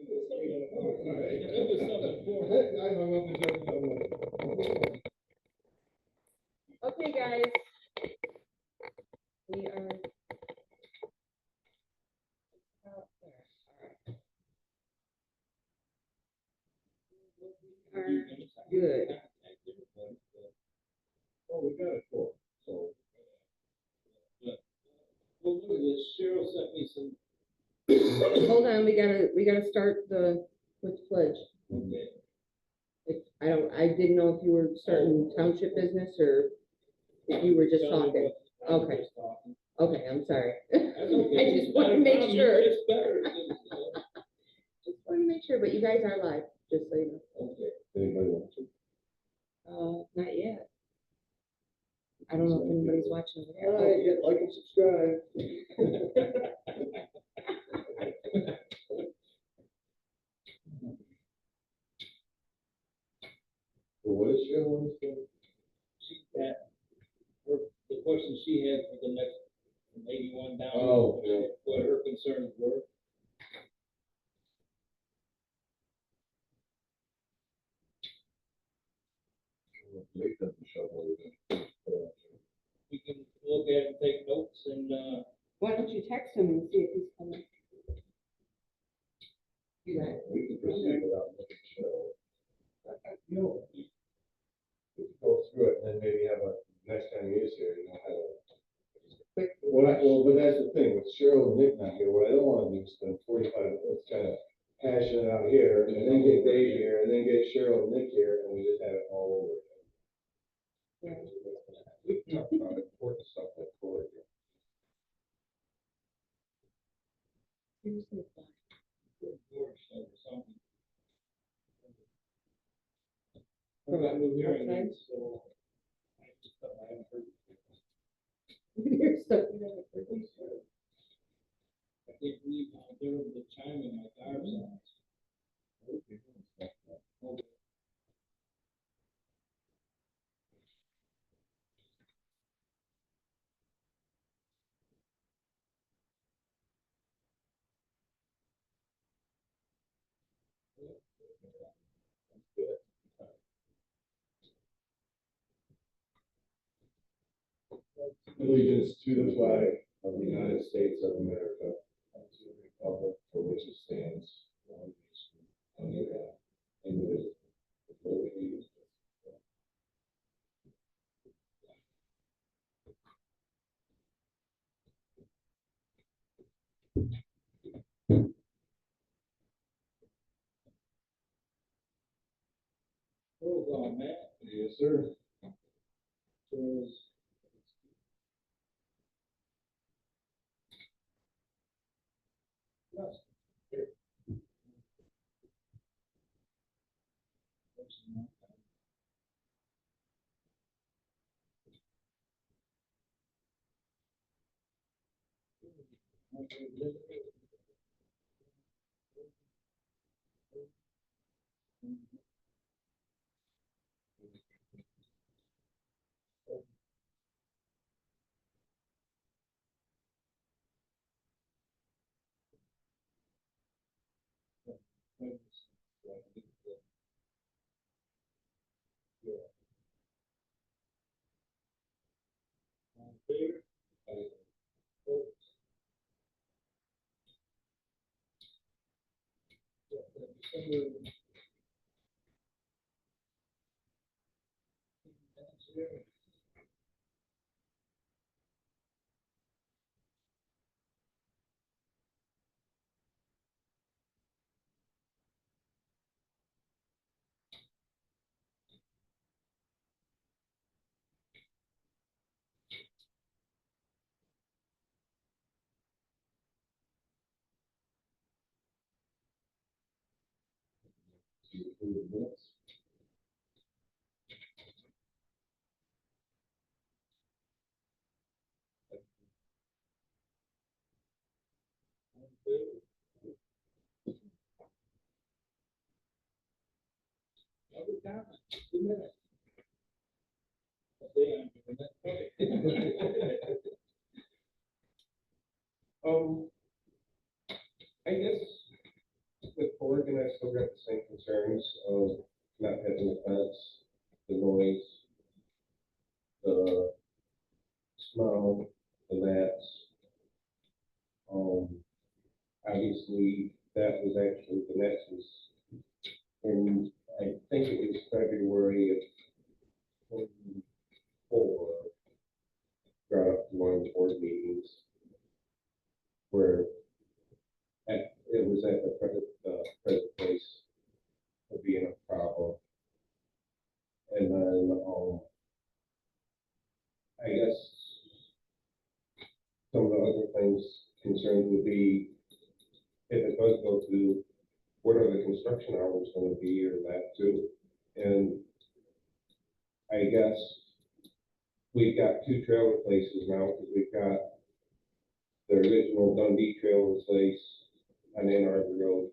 Okay, guys. We are out there. All right. Good. Oh, we got it for, so. Well, look at this, Cheryl sent me some. Hold on, we gotta start with the pledge. Okay. I didn't know if you were starting township business or if you were just talking. Okay. Okay, I'm sorry. I just want to make sure. It's better. Just want to make sure, but you guys are live, just so you know. Okay. Anybody want to? Not yet. I don't know if anybody's watching. All right, yeah, like and subscribe. So what is your one? The question she had for the next from 81 down. Oh, yeah. What her concerns were. We can look at it and take notes and Why don't you text him and see if he's coming? Yeah. we can proceed without looking at show. You know, we could go through it and then maybe have a next time he is here, you know, have a. But that's the thing, with Cheryl and Nick not here, what I don't want to do is spend 45 minutes kind of hashing it out here, and then get Dave here, and then get Cheryl and Nick here, and we just have it all over again. Yeah. We can talk about important stuff like Corey. From that new hearing, so I just thought I hadn't heard. Here's something that I've heard. I can't believe how they're able to chime in like our sounds. Allegiance to the flag of the United States of America and to the republic for which it stands, one nation, under God, indivisible, with liberty and justice. Roll call, Matt. Yes, sir. I guess with Oregon, I still got the same concerns of not having the fence, the noise, the smell, the gnats. Obviously, that was actually, the next was in, I think it was February of 24, brought up to one of the board meetings where it was at the present place of being a problem. And then, I guess some of the other things concerned would be if it does go through, what are the construction hours going to be, or that too? And I guess we've got two trailer places now, because we've got the original Dundee trailer place on Ann Arbor Road.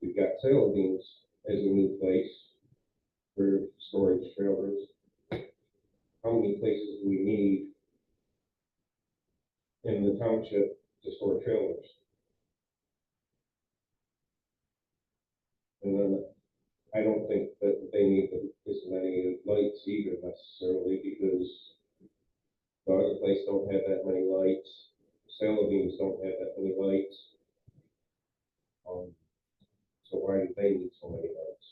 We've got Saladin's as a new place for storage trailers. How many places do we need in the township to store trailers? And then I don't think that they need this many lights either necessarily, because the other place don't have that many lights. Saladin's don't have that many lights. So why do they need so many lights?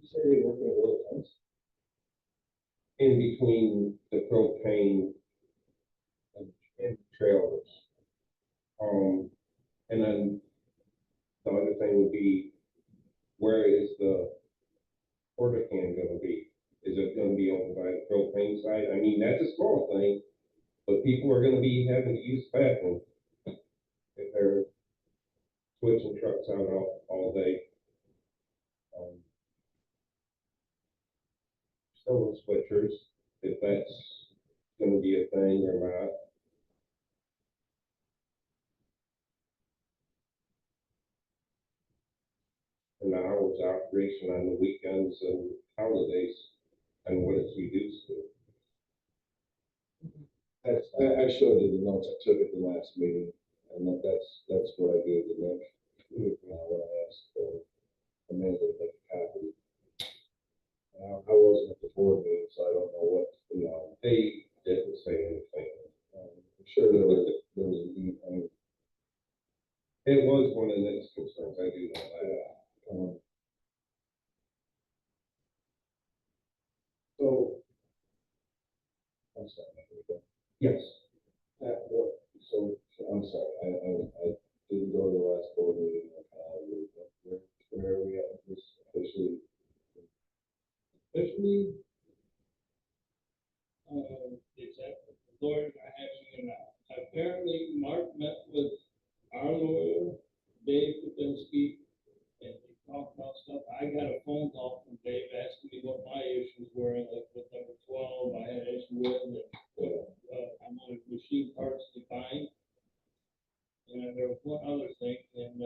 You say they work in a little fence? In between the propane and trailers. And then the other thing would be, where is the porta can gonna be? Is it gonna be over by the propane side? I mean, that's a small thing, but people are gonna be having to use the bathroom if they're switching trucks out all day. Still switchers, if that's gonna be a thing or not. And the hours of operation on the weekends and holidays, and what it's reduced to. I showed you the notes I took at the last meeting, and that's what I gave to Nick. When I asked Amanda to make a copy. I wasn't at the board meeting, so I don't know what, They didn't say anything. I'm sure there was I mean, It was one of the next concerns, I do know that. So, I'm sorry. Yes. So, I'm sorry, I didn't go to the last board meeting. Where are we at with this officially? Officially, exactly, the lawyers are hashing it out. Apparently, Mark met with our lawyer, Dave Kupinski, and they talked about stuff. I got a phone call from Dave asking me what my issues were, like with number 12, I had an issue with, and I wanted machine parts defined. And there was one other thing, and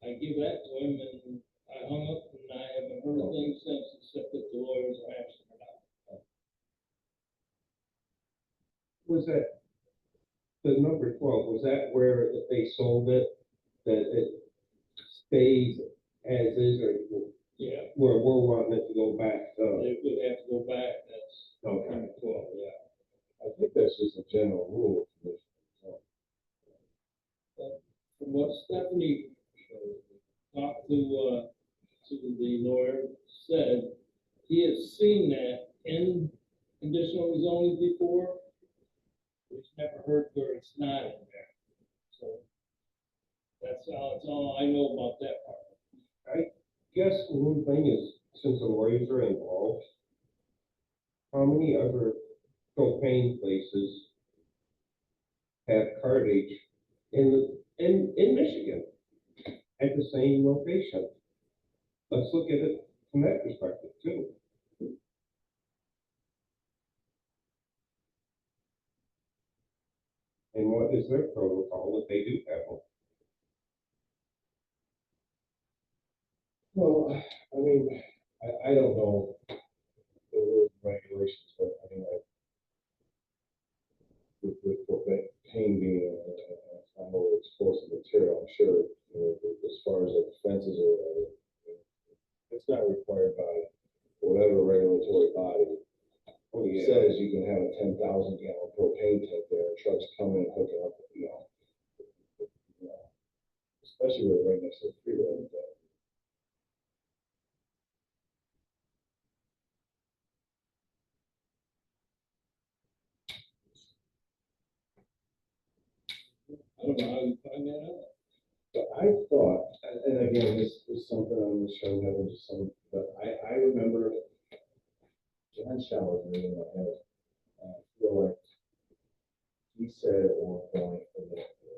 I gave that to him, and I hung up, and I haven't heard a thing since, except that the lawyers are hashing it out. Was that, the number 12, was that where if they sold it, that it stays as is, or Yeah, where we're wanting it to go back? they would have to go back, that's Okay. number 12, yeah. I think that's just a general rule. From what Stephanie talked to the lawyer, said, he has seen that in conditional zoning before. He's never heard where it's not in there. So that's all I know about that part. Guess the one thing is, since the lawyers are involved, how many other propane places have cartage in Michigan at the same location? Let's look at it from that perspective too. And what is their protocol if they do have one? Well, I mean, I don't know the rules and regulations, but I mean, with pain being a flammable explosive material, I'm sure, as far as like fences or whatever. It's not required by whatever regulatory body. Oh, It yeah. says you can have a 10,000 gallon propane tank there, trucks come in and hook it up, you know, especially with right next to the freeway. I don't know how you find that out. But I thought, and again, this is something I'm just trying to have into some, but I remember John Showers in my head. I feel like he said at one point,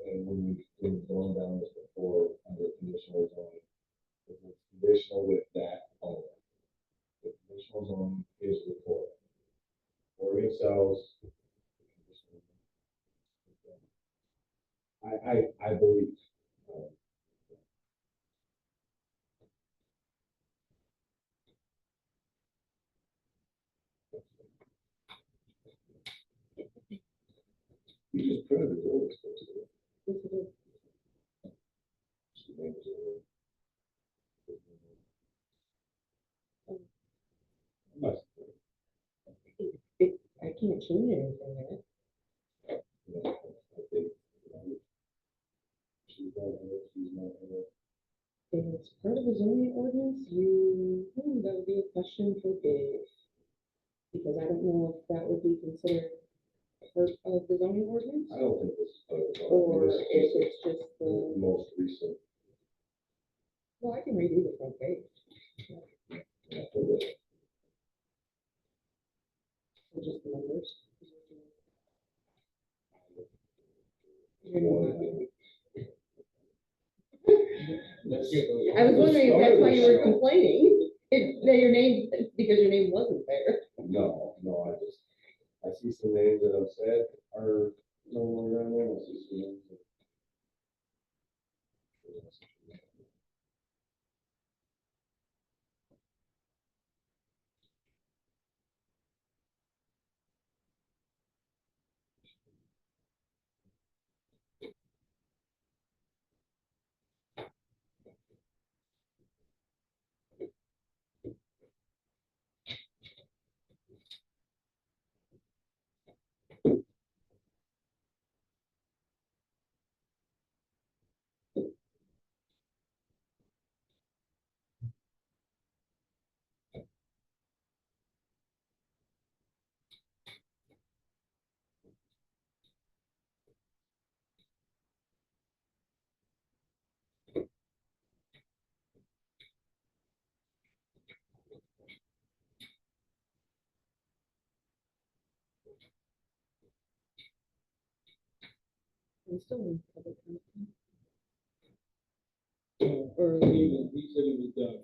and when we've gone down this before under conditional zoning, it was conditional with that only. The conditional zoning is recorded. Oregon sells. I believe. um, You just printed it, always supposed to do. Must. I can't change anything in it. I think, she's not here, she's not here. If it's part of the zoning ordinance, that would be a question for Dave. Because I don't know if that would be considered part of the zoning ordinance, I don't think this is part of the. or this if is it's just the the, most recent. well, I can redo the front page. So just the numbers. You're not- I was wondering if that's why you were complaining, that your name, because your name wasn't there. No, I see some names that I'm sad are no longer on there, I see some names that. I'm still in public comment. He Or, said it was done.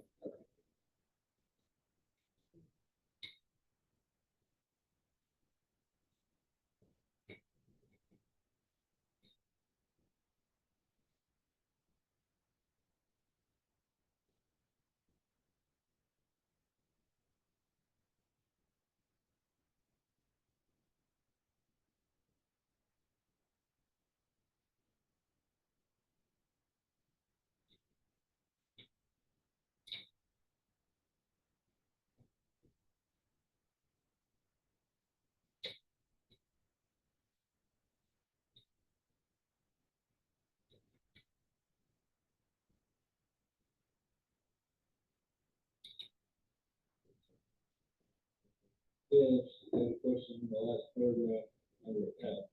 Yes, and of course, in the last paragraph, under F.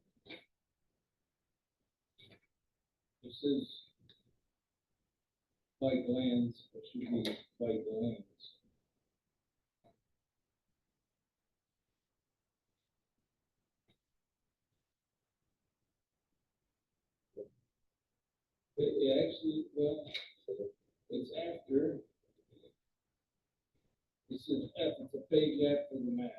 This is white lands, it should be white lands. It actually, well, it's after. This is F, it's a page after the maps.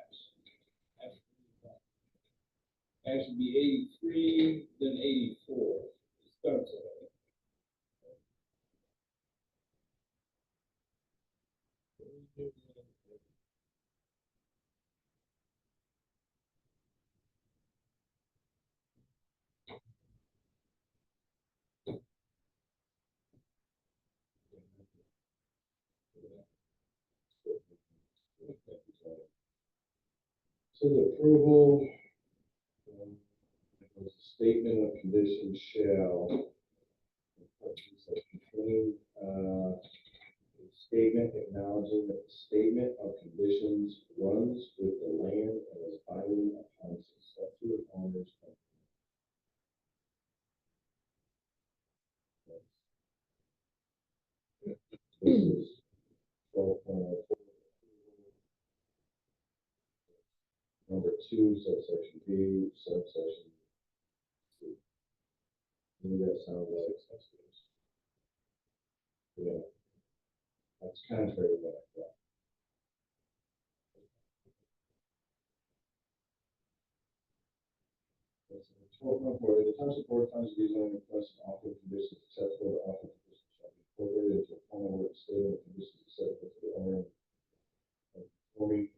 Actually be 83, then 84. It starts at So the approval, it was a statement of conditions shall contain, a statement acknowledging that the statement of conditions runs with the land and is binding upon successor owners. This is 12.04. Number 2, subsection B, subsection C. To me, that sounds like accessories. Yeah, that's contrary to what I thought. 12.4, the township board finds rezoning request and offer conditions acceptable to offer conditions shall be incorporated into a formal written statement of conditions acceptable to the owner and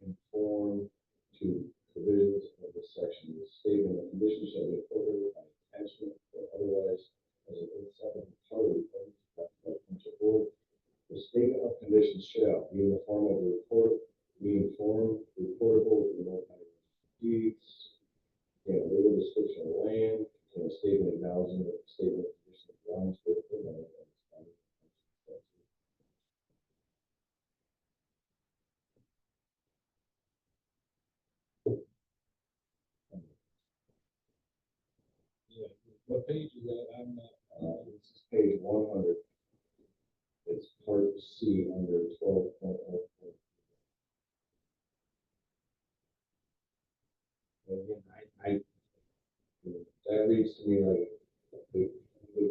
conform to provisions of this section. The statement of conditions shall be incorporated by attachment or otherwise as an inseparable part of the township board. The statement of conditions shall be in the form of a report, be informed, reportable with remote deeds, a legal description of the land, and a statement acknowledging that the statement of conditions runs with the land and is binding upon successor. Yeah, what page is that? I'm not. This is page 100. It's part C under 12.04. Again, that reads to me like the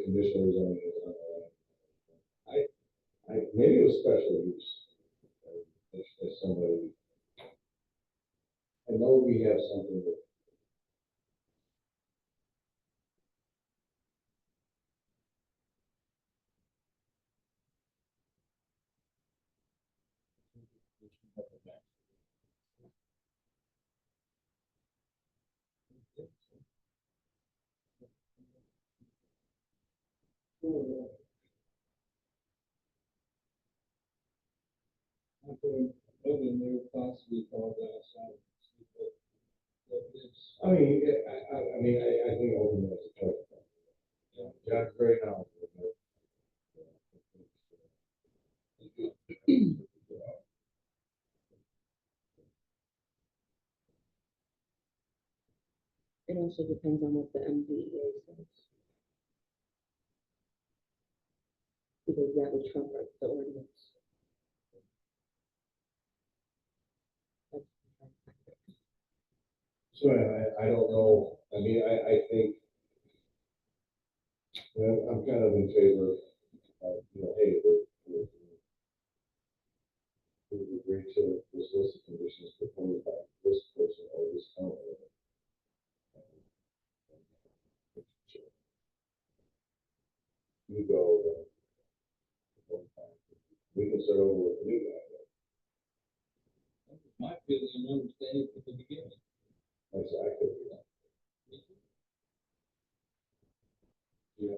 conditional zoning is on the line. Maybe it was special use. If somebody, I know we have something that. I think other than they possibly called outside. I mean, I think open is a choice. John's very knowledgeable. It also depends on what the MDEA says. Because that would trump the ordinance. So I don't know, I mean, I think, I'm kind of in favor of, hey, we agree to this list of conditions proposed by this person or this company. You go, we can start over with the new guy. My feeling and understanding from the beginning. Exactly. Yeah.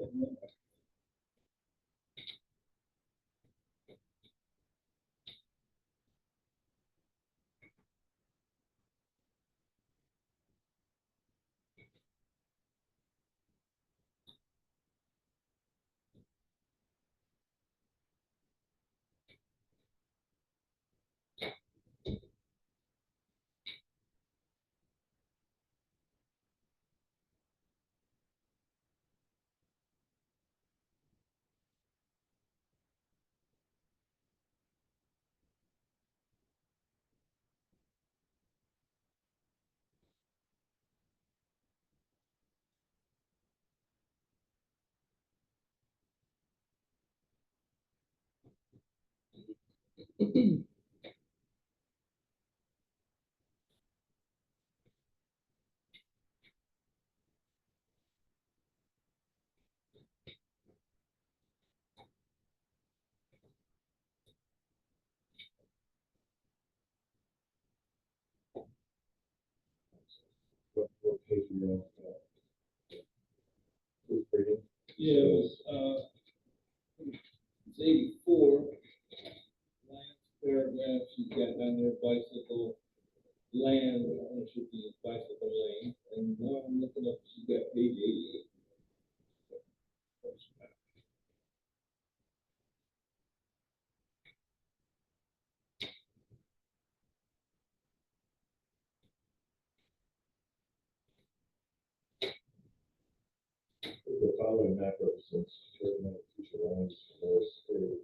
What page are you on? Who's reading? Yeah, it was, it's 84, land Township in bicycle lane, and now I'm looking up, she got page 88. The following map represents certain future lines for those areas.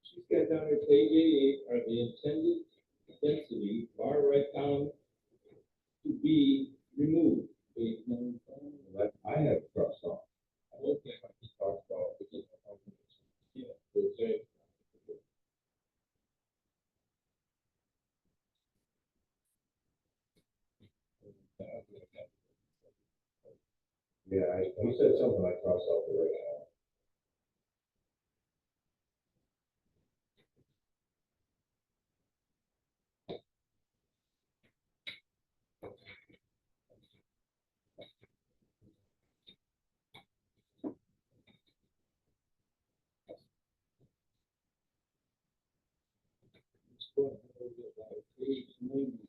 She's got down here, page 88, are the intended density, far right column, to be removed. Page 95. That I have crossed off. Okay. He talked about. Yeah, okay. Yeah, he said something I crossed off the right now. Page 95.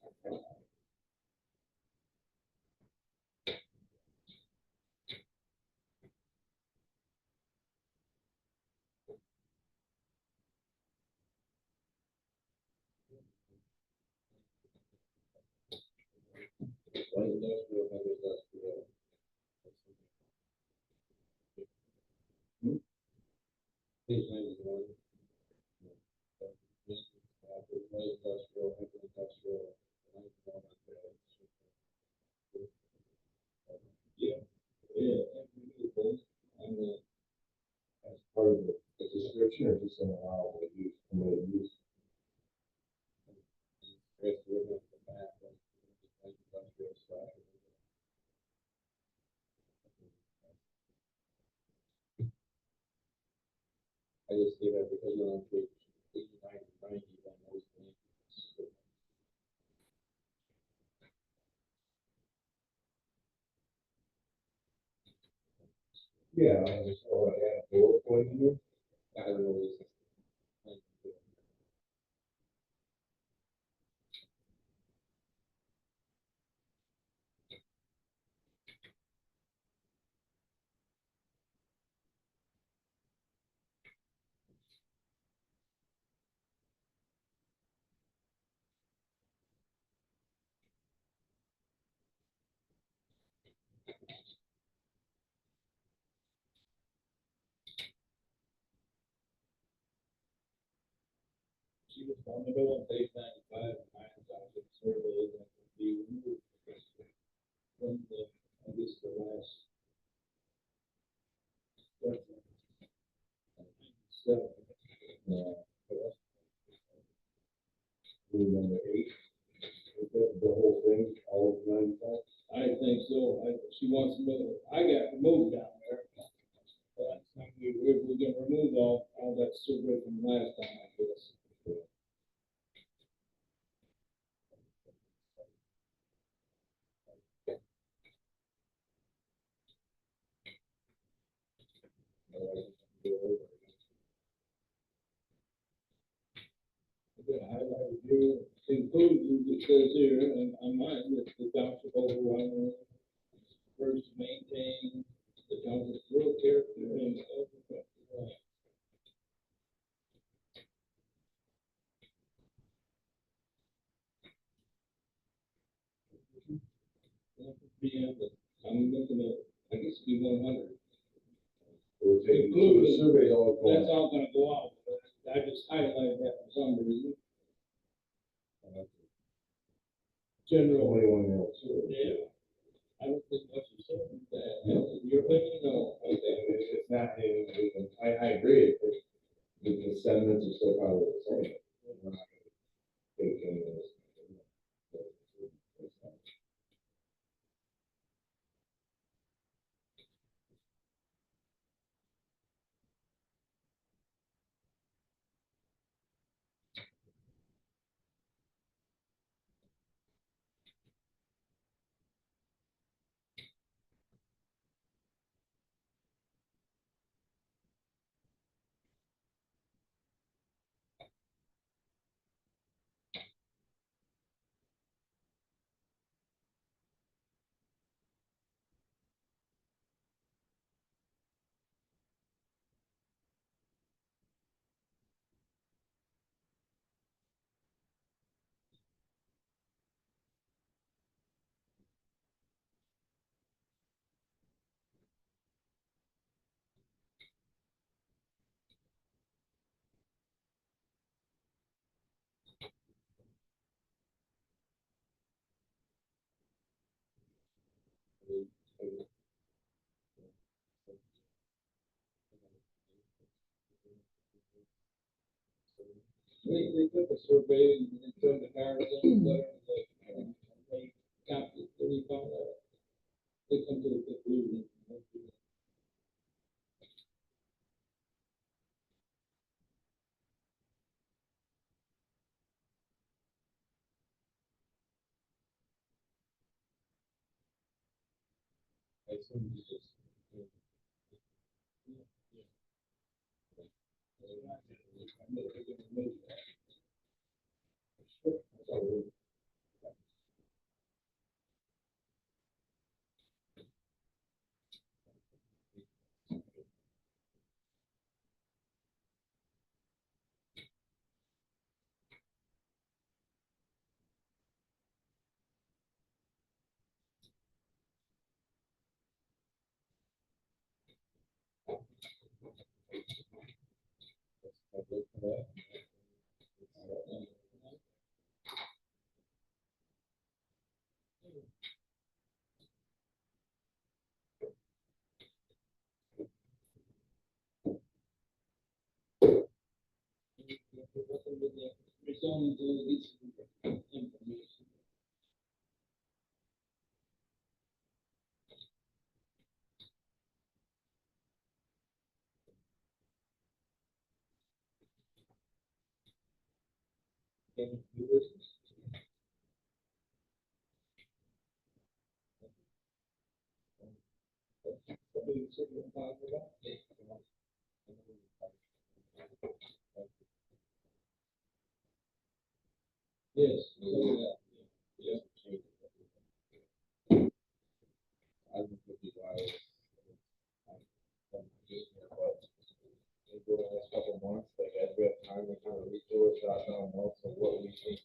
Light industrial, heavy industrial. Page 91. Light industrial, heavy industrial. Yeah. Yeah. And the As part of the description or just an allowable use, permitted use. rest of the map, like industrial slash. I just gave that because you're on page 89 and 90, then those things. Yeah, I just, oh, I had a bullet point here. I don't know this. She was on the middle of page 95, Township survey that would be removed from the, I guess, the last. So, Rule number 8. The whole thing, all of 95. I think so, she wants to know, I got removed down there. But we're gonna remove all that survey from last time, I guess. Again, highlighted here, includes, it says here, and on mine, that the township overall first maintain the township's rural character and I'm looking at, I guess it'd be 100. We'll take, so the survey's all That's going. all gonna go out. I just highlighted that for some reason. General. 21 year old survey. Yeah. I don't think much is said with that. Your opinion, no. Okay, it's not, I agree, the sentiments are still probably the same. We're not gonna take any of this. They took a survey and done the comparison, they got the, what do you call that? They come to the conclusion. I assume you just. Rezoning to these information. Can you do this? Yes. Yeah. I would put you guys. The last couple months, like as we have time to kind of read through it, jot down notes of what we think.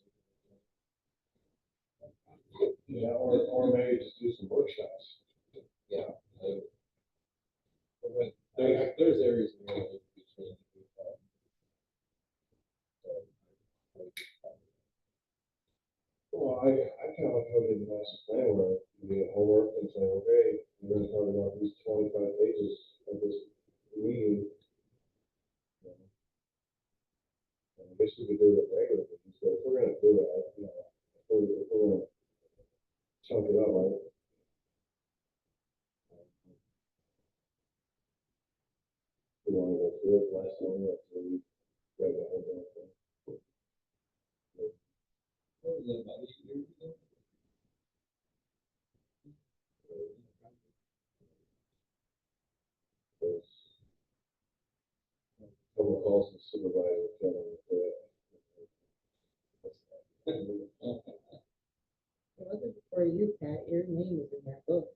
Yeah, or maybe just do some workshops. Yeah. There's areas where it needs to be changed. Well, I kind of like how we did the master plan where we get homework and say, okay, we're gonna talk about these 25 pages of this meeting. I guess we could do it regularly, so if we're gonna do it, you know, if we're gonna chunk it up, right? We wanna go through it last time, so we read the whole thing. What was that, about 8 years ago? There's a couple of calls to supervisor, telling us that. It wasn't before you, Pat, your name was in that book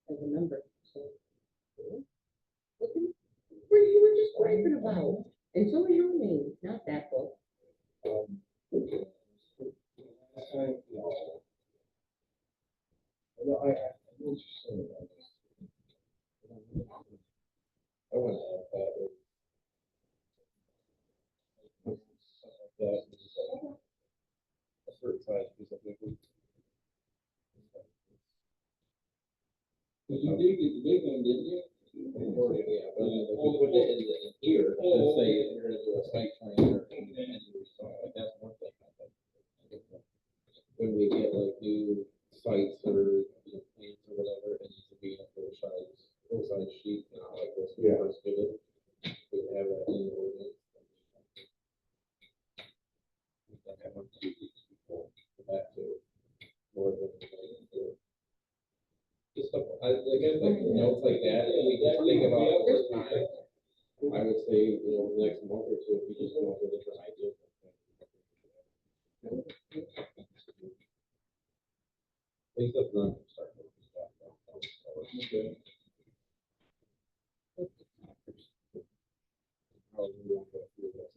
as a member, so. Look at what you were just raving about, and so is your name, not that book. Last time, no, I know what you're saying, I want to add that. That is a certain size piece of paper. But you did get the big one, didn't you? Yeah, but if you put it in here, and say you're gonna do a site plan or anything, like that's one thing. When we get like new sites or, you know, plans or whatever, it needs to be a full size sheet, not like this. We Yeah. first did it. We have that in the ordinance. We can have one 2 weeks before, for that too. More than. Just stuff, I guess like notes like that, if we just think about it over time, I would say, you know, next month or two, if we just come up with different ideas. At least that's not gonna start with this stuff. Okay. Probably won't go through this.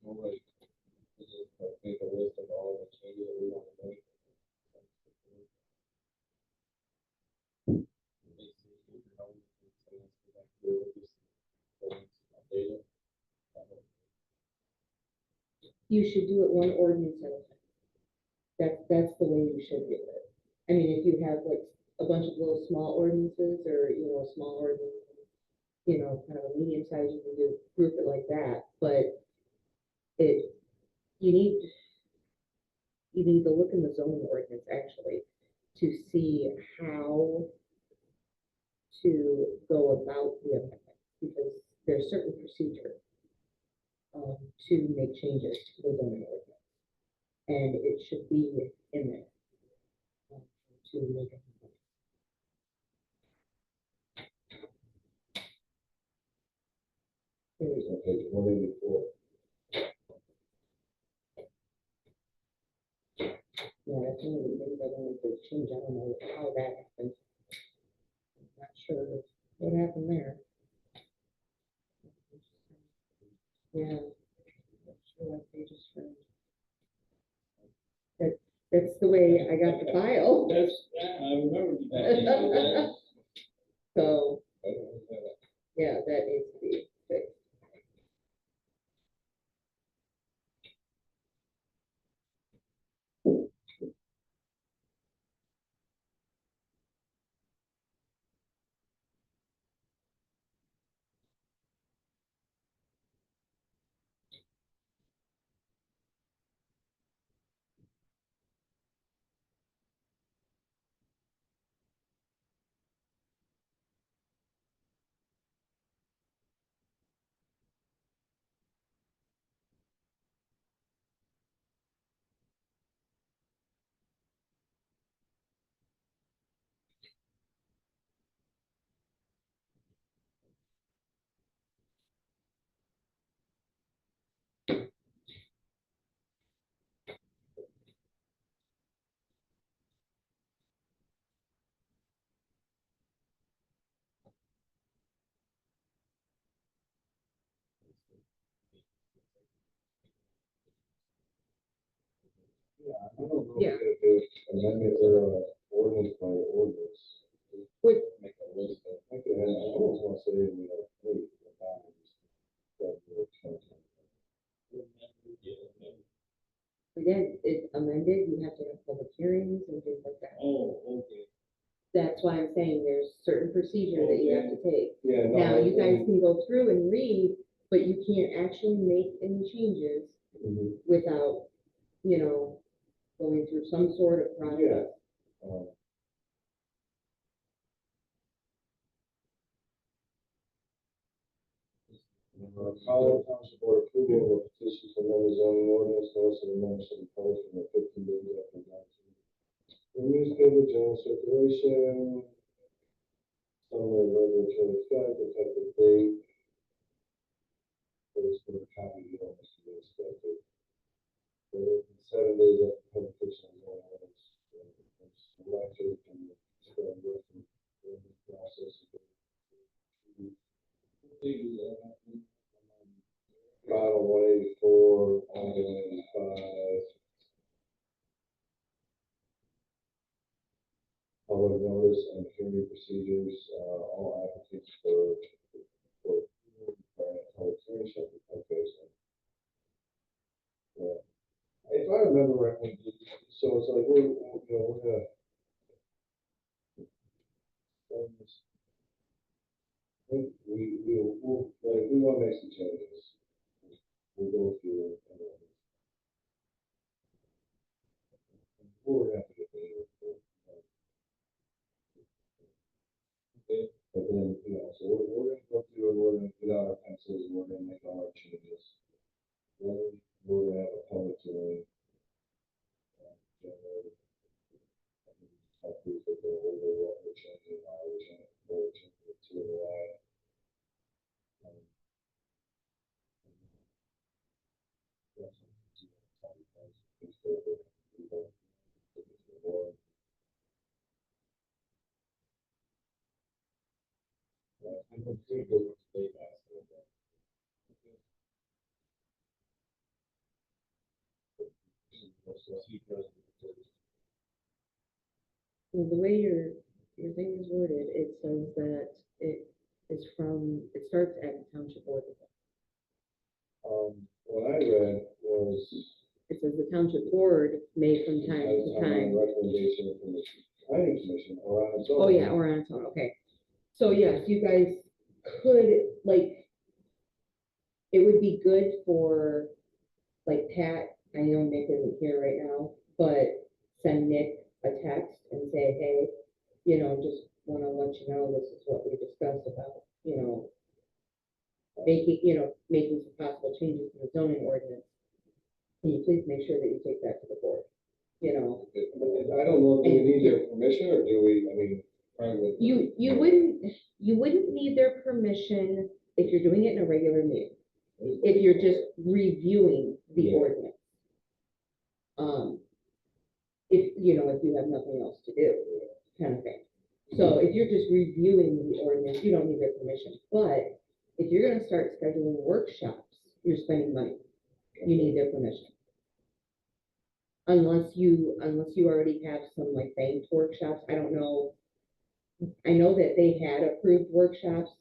Nobody, just make a list of all the changes that we want to make. You should do it one ordinance at a time. That's the way you should do it. I mean, if you have like a bunch of little small ordinances or, a small ordinance, kind of a medium size, you can do, group it like that, but it, you need, to look in the zoning ordinance actually to see how to go about the amendment, because there's certain procedure to make changes to the zoning ordinance, and it should be in there to make it. On page 184. Yeah, that's one of the things I wanted to change. I don't know how that happened. I'm not sure what happened there. Yeah. Not sure what pages from. That's the way I got the file. I remember that. So, I don't know that. yeah, that needs to be fixed. I don't know if Yeah. we're gonna do amendment or ordinance by ordinance. Which, Make a list of, I could have, I almost want to say, hey, the boundaries. That we're changing. again, it's amended, you have to have public hearings and things like that. Oh, okay. That's why I'm saying there's certain procedure that you have to take. Yeah, no. Now, you guys can go through and read, but you can't actually make any changes Mhm. without, going through some sort of process. Um, Follow Township Board approval of a petition to amend the zoning ordinance, notice of amendment should be posted in the 15 days after adoption. The newspaper, general circulation, summary of regulatory effect, effective date. There's for a copy of the ordinance to be inspected. 7 days after publication of the ordinance, it's elected and start working in the process. Bottom 184, on 185. Public notice and hearing procedures, all applicants for public hearing shall be posted. Yeah. If I remember right, so it's like, we're gonna. We'll, like, we wanna make some changes. We'll go through it. We're gonna have to get there. But then, so we're gonna go through and we're gonna get out our pencils and we're gonna make all our changes. Then we're gonna have a public hearing. January. Hopefully, we'll go over what we're changing, how we're changing it to the line. I don't think it was late last year, but. Well, the way your thing is worded, it says that it starts at the township board. What I read was. It says the township board may from time to On time. recommendation from the planning commission or on its own. Oh, yeah, or on its own, okay. So yes, you guys could, like, it would be good for, like, Pat, I know Nick isn't here right now, but send Nick a text and say, hey, you know, just wanna let you know, this is what we discussed about, you know, making some possible changes to the zoning ordinance. Can you please make sure that you take that to the board, you know? I don't know, do we need their permission or do we, I mean, private? You wouldn't need their permission if you're doing it in a regular meeting, if you're just reviewing the Yeah. ordinance. If, you know, if you have nothing else to do, kind of thing. So if you're just reviewing the ordinance, you don't need their permission, but if you're gonna start scheduling workshops, you're spending money, you need their permission. Unless you already have some like banked workshops, I don't know. I know that they had approved workshops.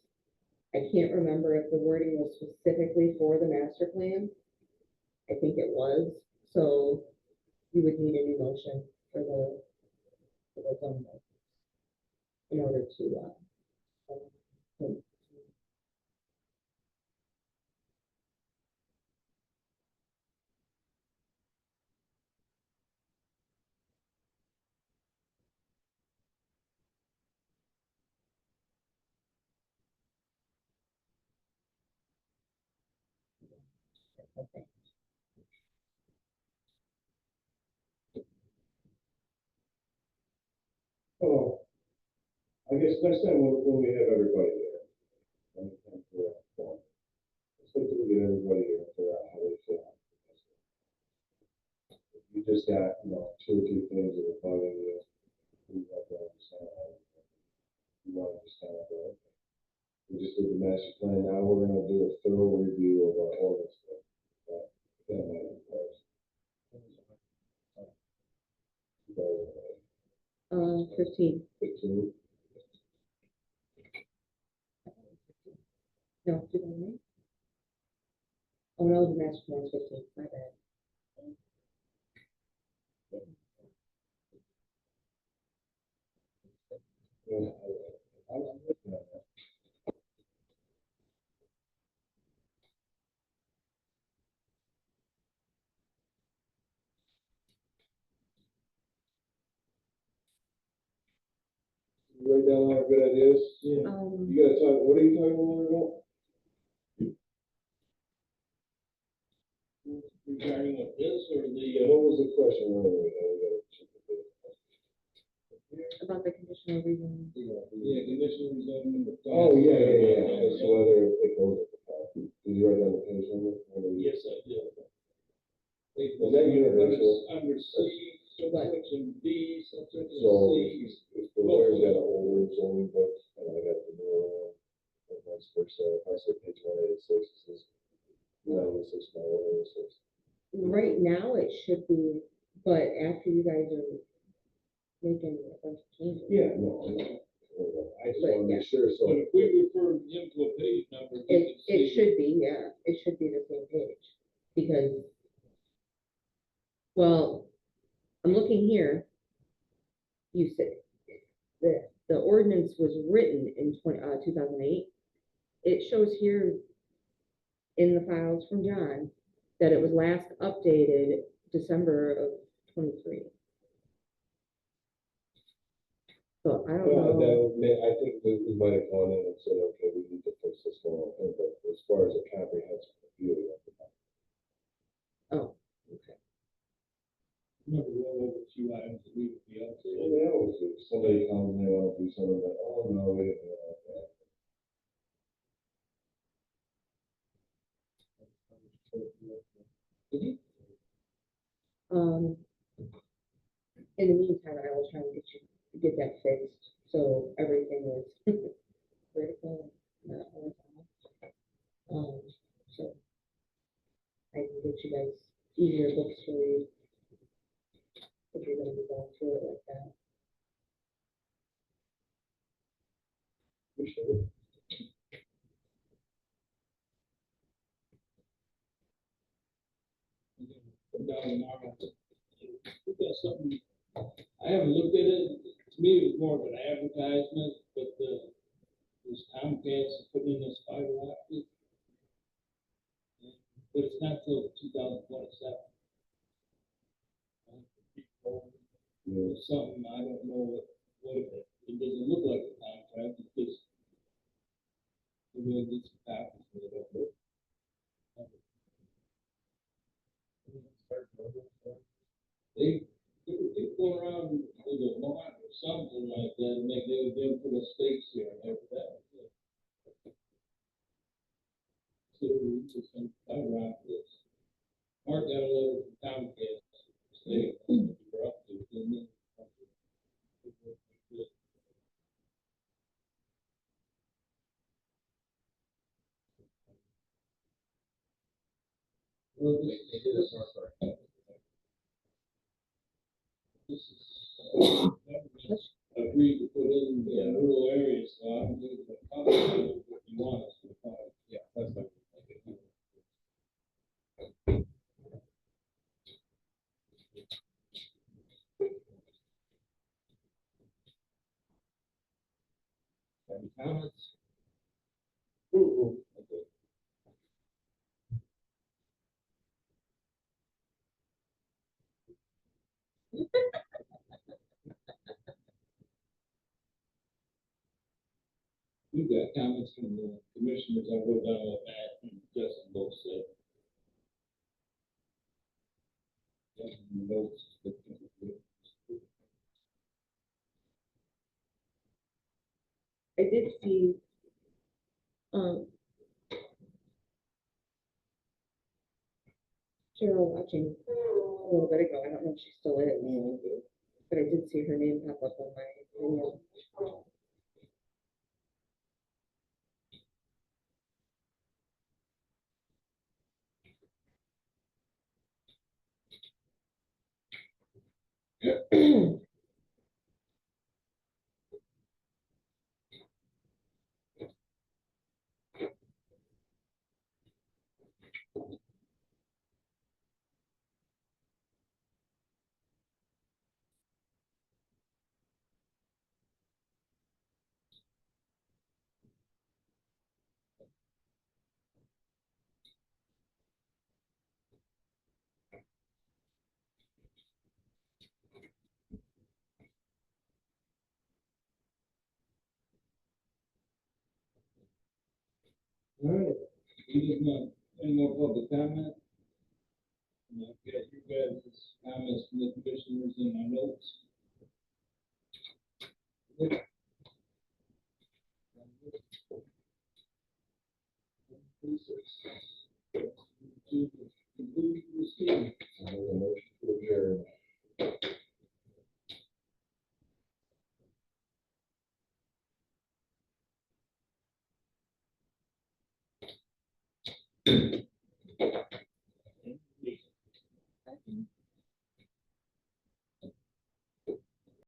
I can't remember if the wording was specifically for the master plan. I think it was, so you would need a new motion for the zoning in order to, okay. Oh, I guess next time when we have everybody there. When we come to our form, it's good to get everybody here and figure out how they feel. If you just got, you know, 2 or 3 things that are bugging you, you have to understand how you want to just kind of go. We just did the master plan, now we're gonna do a thorough review of our ordinance. That might be close. 15. 15. No, 2008. Oh, no, the master plan is 15, my bad. Yeah, I'm looking at that. You write down all our good ideas? You gotta talk, what are you talking about? Regarding what this or Yeah, the, what was the question earlier? About the conditional reason. conditional zoning. Oh, yeah, as to whether it goes at the top. Did you write down the page number? Yes, I did. Is that universal? Under C, subsection B, subsection So C. if the lawyer's got an older zoning book, and I got the newer one, and vice versa, if I say page 186, it says 186 by 186. Right now, it should be, but after you guys are making a bunch of changes. Yeah, no, I just But, want to yeah. make sure, so. But if we refer him to a page number, he can It see. should be, yeah, it should be the same page, because, well, I'm looking here. You said, the ordinance was written in 2008. It shows here in the files from John that it was last updated December of 23. So I don't Well, know. I think we might have gone in and said, okay, we need to fix this one, but as far as a comprehensive review. Oh, okay. Remember, roll over a few items that we would be up to. Well, they always do. Somebody comes and they want to do something like, oh, no, we didn't do it like that. Um, in the meantime, I will try and get that fixed, so everything is vertical, not horizontal. So I can get you guys easier books to read if you're gonna be going through it like that. Appreciate it. put down tomorrow. We got something, I haven't looked at it, to me, it was more of an advertisement, but this Comcast putting in this fiber optic. But it's not till 2027. It's something, I don't know what it doesn't look like a contract, it's just. We're gonna get some copies of it. They go around with a lot or something like that, and they put a stakes here and everything. So we just some fiber optics. Mark got a letter from Comcast stating what we're up to, and then. Well, they did a source card. This is agreed to put in rural areas, so I'm gonna give it a copy of what you want us to find. Yeah, that's what I think. Any comments? Okay. We've got comments from the commissioners. I wrote down what Matt and Justin both said. Justin votes. I did see, Cheryl watching a little bit ago. I don't know if she still is, but I did see her name pop up on my video. All right. Any more public comment? I've got you guys' comments from the commissioners in my notes. To conclude this meeting. I have a motion to adjourn.